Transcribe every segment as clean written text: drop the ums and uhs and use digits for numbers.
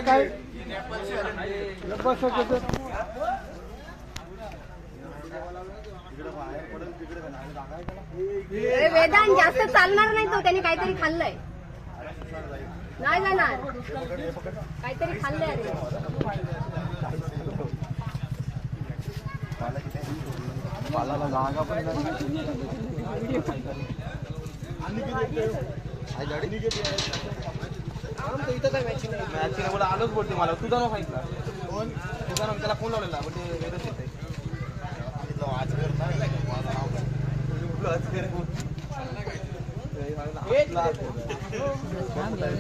काय वेदांत जास्त चालणार नाही तो, त्याने काहीतरी खाल्लंय. नाही जाणार, काहीतरी खाल्लंय. अरे आलोच बोलते मला. तुझा नाव सांगितला, तुझा नाव त्याला फोन लावलेला म्हणजे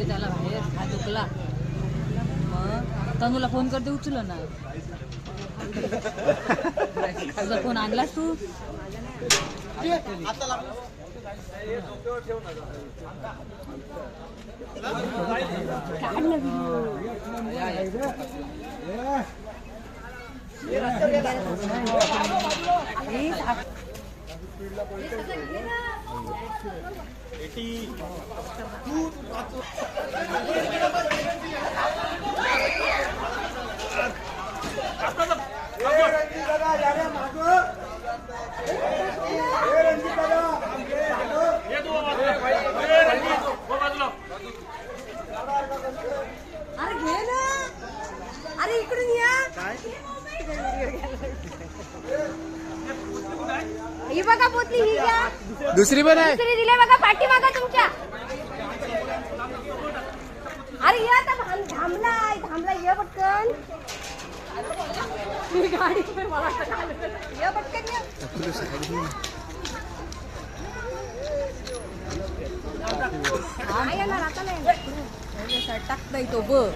त्याला बाहेर हा दुखला मग तनूला फोन करते उचल ना. तुझा फोन आणलास तू? अरे घे ना, अरे इकडून या. ही बघा पोतली, ही घ्या. दुसरी पण आहे, दुसरी दिले बघा पाठीमागा तुमच्या. अरे या आता, थांबलाय ये पटकन. गाडी ये पटकन ये. नाही येणार आता, नाही टाकताय तो बघ.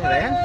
Kaya